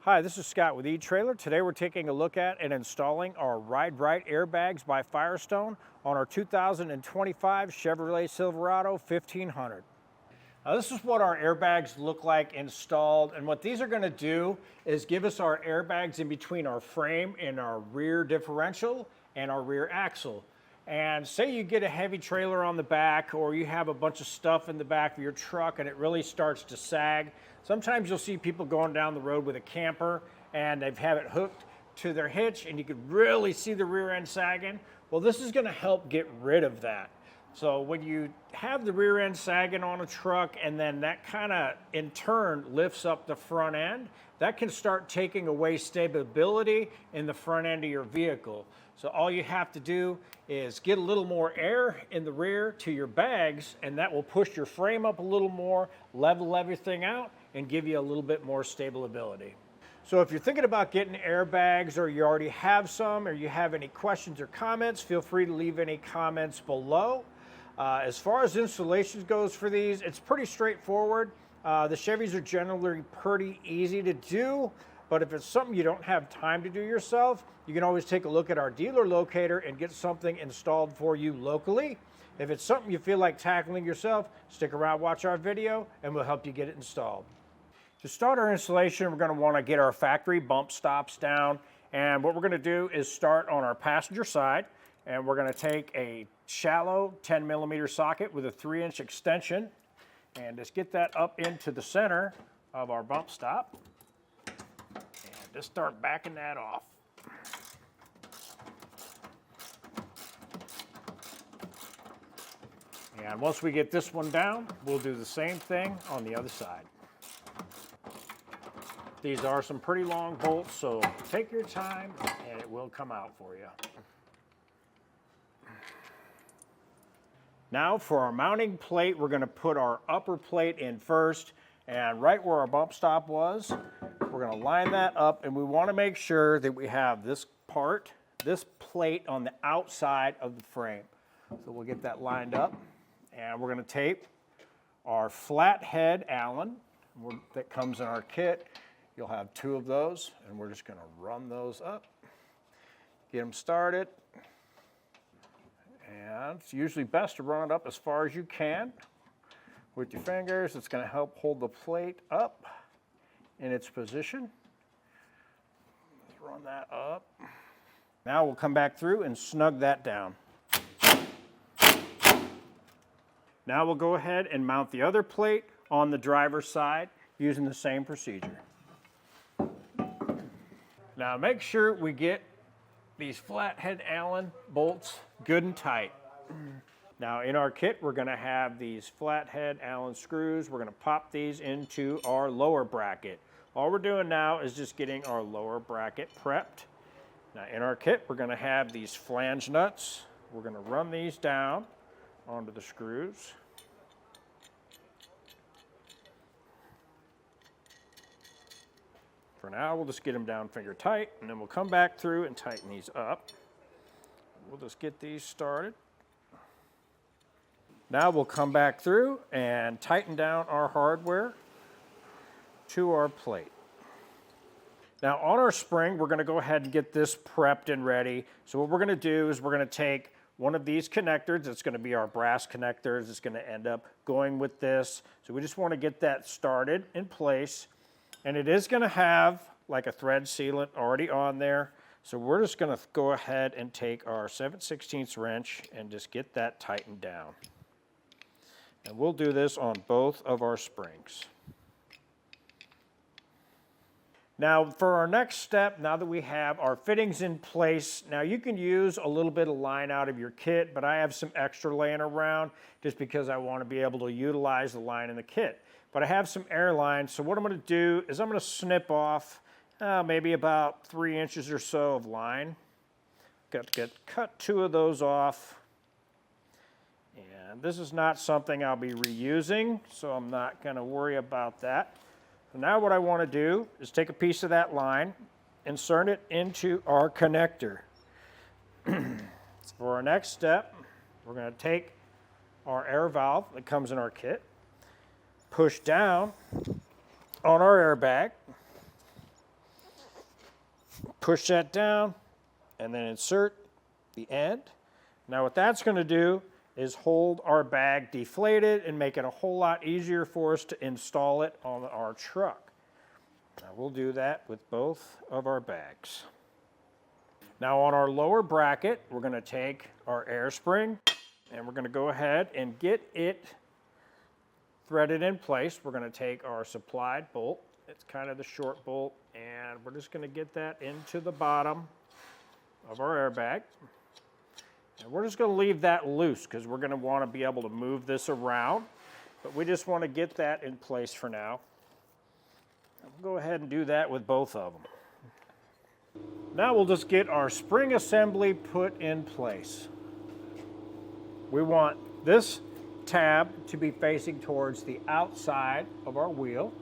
Hi, this is Scott with eTrailer. Today we're taking a look at and installing our Ride-Rite airbags by Firestone on our 2025 Chevrolet Silverado 1500. Now this is what our airbags look like installed, and what these are going to do is give us our airbags in between our frame and our rear differential and our rear axle. And say you get a heavy trailer on the back, or you have a bunch of stuff in the back of your truck and it really starts to sag. Sometimes you'll see people going down the road with a camper and they have it hooked to their hitch and you can really see the rear end sagging. Well, this is going to help get rid of that. So when you have the rear end sagging on a truck and then that kind of in turn lifts up the front end, that can start taking away stability in the front end of your vehicle. So all you have to do is get a little more air in the rear to your bags, and that will push your frame up a little more, level everything out, and give you a little bit more stability. So if you're thinking about getting airbags, or you already have some, or you have any questions or comments, feel free to leave any comments below. As far as installation goes for these, it's pretty straightforward. The Chevys are generally pretty easy to do, but if it's something you don't have time to do yourself, you can always take a look at our dealer locator and get something installed for you locally. If it's something you feel like tackling yourself, stick around, watch our video, and we'll help you get it installed. To start our installation, we're going to want to get our factory bump stops down, and what we're going to do is start on our passenger side, and we're going to take a shallow 10mm socket with a 3-inch extension and just get that up into the center of our bump stop and just start backing that off. And once we get this one down, we'll do the same thing on the other side. These are some pretty long bolts, so take your time and it will come out for you. Now for our mounting plate, we're going to put our upper plate in first, and right where our bump stop was, we're going to line that up, and we want to make sure that we have this plate on the outside of the frame. So we'll get that lined up, and we're going to tape our flathead Allen that comes in our kit. You'll have 2 of those, and we're just going to run those up, get them started. And it's usually best to run it up as far as you can with your fingers. It's going to help hold the plate up in its position. Let's run that up. Now we'll come back through and snug that down. Now we'll go ahead and mount the other plate on the driver's side using the same procedure. Now make sure we get these flathead Allen bolts good and tight. Now in our kit, we're going to have these flathead Allen screws. We're going to pop these into our lower bracket. All we're doing now is just getting our lower bracket prepped. Now in our kit, we're going to have these flange nuts. We're going to run these down onto the screws. For now, we'll just get them down finger tight, and then we'll come back through and tighten these up. We'll just get these started. Now we'll come back through and tighten down our hardware to our plate. Now on our spring, we're going to go ahead and get this prepped and ready. So what we're going to do is we're going to take one of these connectors. It's going to be our brass connectors. It's going to end up going with this. So we just want to get that started in place. And it is going to have like a thread sealant already on there. So we're just going to go ahead and take our 7/16 wrench and just get that tightened down. And we'll do this on both of our springs. Now for our next step, now that we have our fittings in place, now you can use a little bit of line out of your kit, but I have some extra laying around just because I want to be able to utilize the line in the kit. But I have some air lines, so what I'm going to do is I'm going to snip off maybe about 3 inches or so of line. Cut 2 of those off. And this is not something I'll be reusing, so I'm not going to worry about that. So now what I want to do is take a piece of that line, insert it into our connector. For our next step, we're going to take our air valve that comes in our kit, push down on our airbag, push that down and then insert the end. Now what that's going to do is hold our bag deflated and make it a whole lot easier for us to install it on our truck. Now we'll do that with both of our bags. Now on our lower bracket, we're going to take our air spring and we're going to go ahead and get it threaded in place. We're going to take our supplied bolt. It's kind of the short bolt, and we're just going to get that into the bottom of our airbag. And we're just going to leave that loose because we're going to want to be able to move this around, but we just want to get that in place for now. We'll go ahead and do that with both of them. Now we'll just get our spring assembly put in place. We want this tab to be facing towards the outside of our wheel.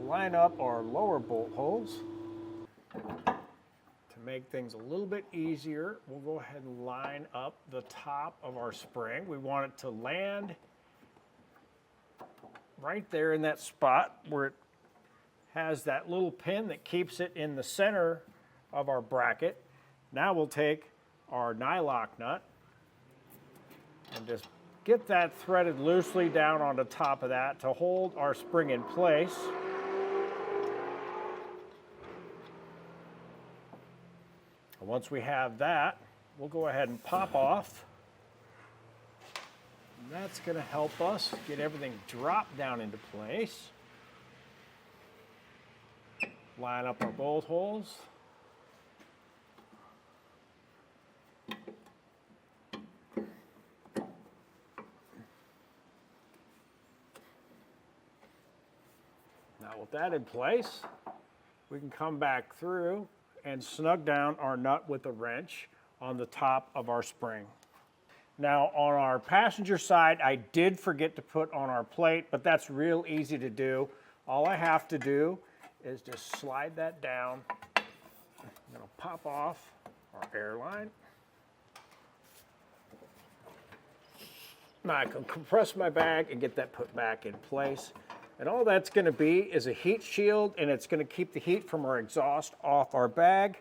Line up our lower bolt holes. To make things a little bit easier, we'll go ahead and line up the top of our spring. We want it to land right there in that spot where it has that little pin that keeps it in the center of our bracket. Now we'll take our nylock nut and just get that threaded loosely down on the top of that to hold our spring in place. Once we have that, we'll go ahead and pop off. And that's going to help us get everything dropped down into place. Line up our bolt holes. Now with that in place, we can come back through and snug down our nut with a wrench on the top of our spring. Now on our passenger side, I did forget to put on our plate, but that's real easy to do. All I have to do is just slide that down. I'm gonna pop off our airline. Now I can compress my bag and get that put back in place. And all that's going to be is a heat shield, and it's going to keep the heat from our exhaust off our bag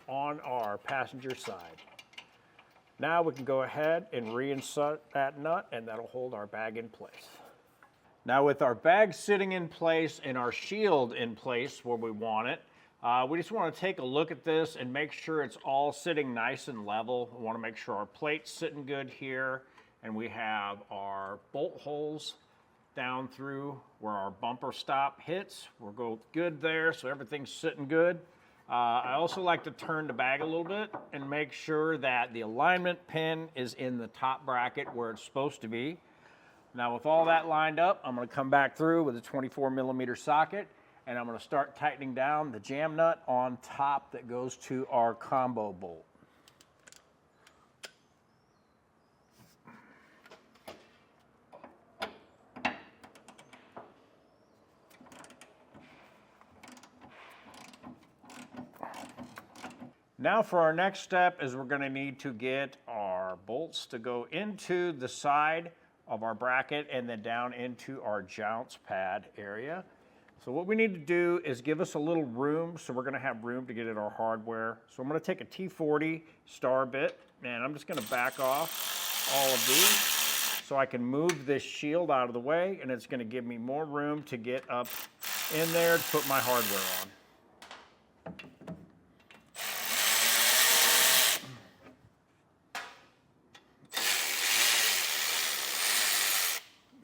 on our passenger side. Now we can go ahead and reinsert that nut, and that'll hold our bag in place. Now with our bag sitting in place and our shield in place where we want it, we just want to take a look at this and make sure it's all sitting nice and level. We want to make sure our plate's sitting good here, and we have our bolt holes down through where our bumper stop hits. We're good there, so everything's sitting good. I also like to turn the bag a little bit and make sure that the alignment pin is in the top bracket where it's supposed to be. Now with all that lined up, I'm going to come back through with a 24mm socket, and I'm going to start tightening down the jam nut on top that goes to our combo bolt. Now for our next step is we're going to need to get our bolts to go into the side of our bracket and then down into our jounce pad area. So what we need to do is give us a little room, so we're going to have room to get at our hardware. So I'm going to take a T40 star bit, and I'm just going to back off all of these so I can move this shield out of the way, and it's going to give me more room to get up in there to put my hardware on.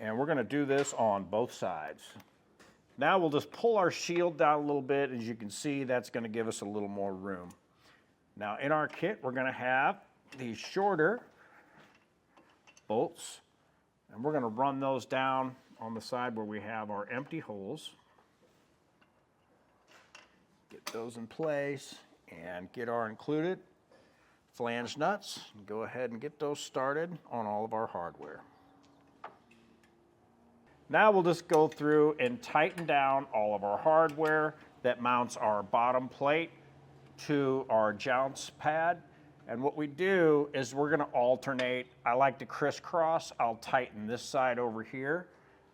And we're going to do this on both sides. Now we'll just pull our shield down a little bit. As you can see, that's going to give us a little more room. Now in our kit, we're going to have these shorter bolts, and we're going to run those down on the side where we have our empty holes. Get those in place and get our included flange nuts. Go ahead and get those started on all of our hardware. Now we'll just go through and tighten down all of our hardware that mounts our bottom plate to our jounce pad. And what we do is we're gonna alternate. I like to crisscross. I'll tighten this side over here,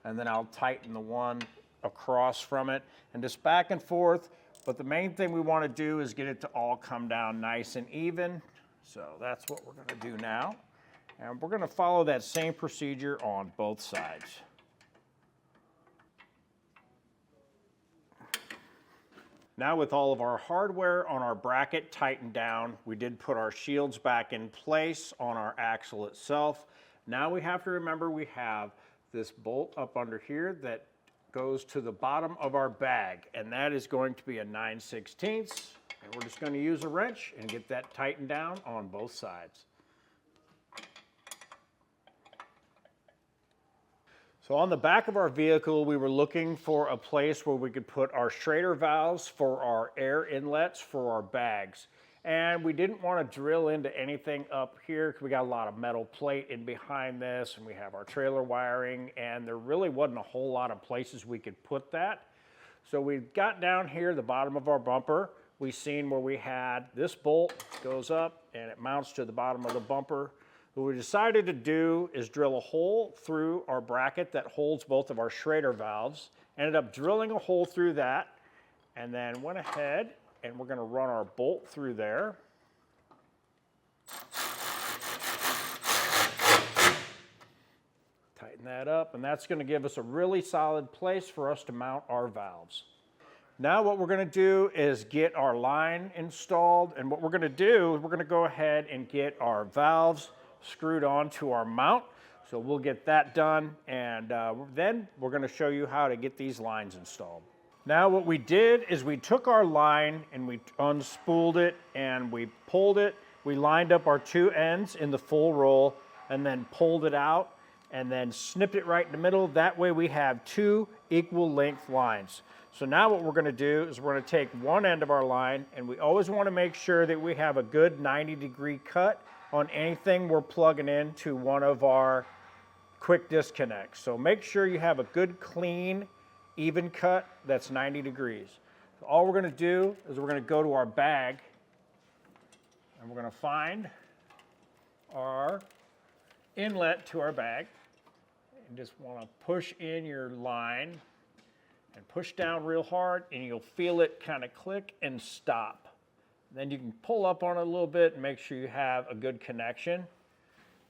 and then I'll tighten the one across from it, and just back and forth. But the main thing we wanna do is get it to all come down nice and even. So that's what we're gonna do now. And we're gonna follow that same procedure on both sides. Now with all of our hardware on our bracket tightened down, we did put our shields back in place on our axle itself. Now we have to remember we have this bolt up under here that goes to the bottom of our bag, and that is going to be a 9/16. And we're just going to use a wrench and get that tightened down on both sides. So on the back of our vehicle, we were looking for a place where we could put our Schrader valves for our air inlets for our bags. And we didn't want to drill into anything up here because we got a lot of metal plate in behind this, and we have our trailer wiring, and there really wasn't a whole lot of places we could put that. So we got down here, the bottom of our bumper. We seen where we had this bolt goes up and it mounts to the bottom of the bumper. What we decided to do is drill a hole through our bracket that holds both of our Schrader valves. Ended up drilling a hole through that, and then went ahead and we're going to run our bolt through there. Tighten that up, and that's going to give us a really solid place for us to mount our valves. Now what we're going to do is get our line installed, and what we're going to do is we're going to go ahead and get our valves screwed onto our mount. So we'll get that done, and then we're going to show you how to get these lines installed. Now what we did is we took our line and we unspooled it and we pulled it. We lined up our two ends in the full roll and then pulled it out and then snipped it right in the middle. That way we have two equal length lines. So now what we're going to do is we're going to take one end of our line, and we always want to make sure that we have a good 90-degree cut on anything we're plugging into one of our quick disconnects. So make sure you have a good, clean, even cut that's 90 degrees. So all we're going to do is we're going to go to our bag, and we're going to find our inlet to our bag, and just want to push in your line and push down real hard, and you'll feel it kind of click and stop. Then you can pull up on it a little bit and make sure you have a good connection.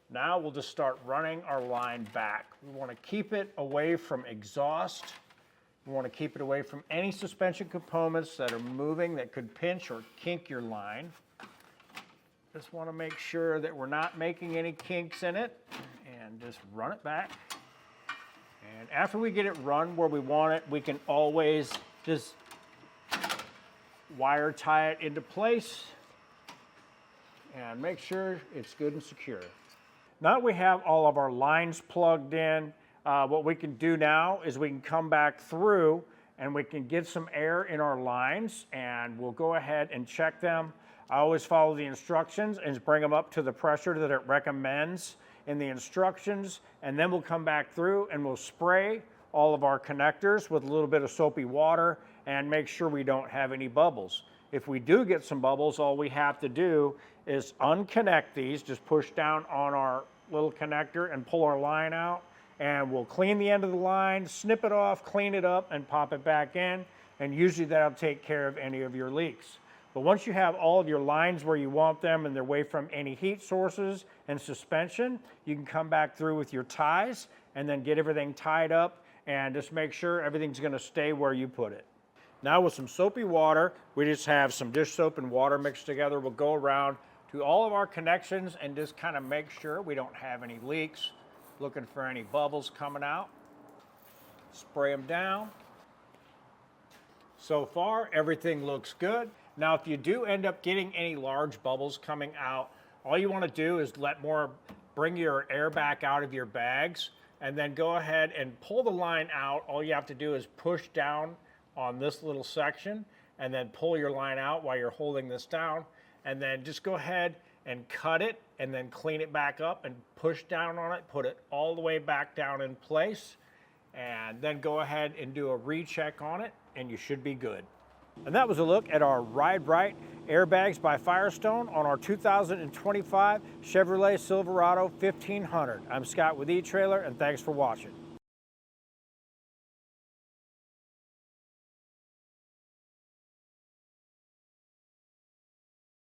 Now we'll just start running our line back. We want to keep it away from exhaust. We want to keep it away from any suspension components that are moving that could pinch or kink your line. Just want to make sure that we're not making any kinks in it, and just run it back. And after we get it run where we want it, we can always just wire tie it into place and make sure it's good and secure. Now that we have all of our lines plugged in, what we can do now is we can come back through and we can get some air in our lines, and we'll go ahead and check them. I always follow the instructions and bring them up to the pressure that it recommends in the instructions, and then we'll come back through and we'll spray all of our connectors with a little bit of soapy water and make sure we don't have any bubbles. If we do get some bubbles, all we have to do is unconnect these, just push down on our little connector and pull our line out, and we'll clean the end of the line, snip it off, clean it up, and pop it back in, and usually that'll take care of any of your leaks. But once you have all of your lines where you want them and they're away from any heat sources and suspension, you can come back through with your ties and then get everything tied up and just make sure everything's going to stay where you put it. Now with some soapy water, we just have some dish soap and water mixed together. We'll go around to all of our connections and just kind of make sure we don't have any leaks, looking for any bubbles coming out. Spray them down. So far, everything looks good. Now, if you do end up getting any large bubbles coming out, all you want to do is bring your air back out of your bags, and then go ahead and pull the line out. All you have to do is push down on this little section, and then pull your line out while you're holding this down, and then just go ahead and cut it, and then clean it back up and push down on it, put it all the way back down in place, and then go ahead and do a recheck on it, and you should be good. And that was a look at our Ride-Rite airbags by Firestone on our 2025 Chevrolet Silverado 1500. I'm Scott with eTrailer, and thanks for watching.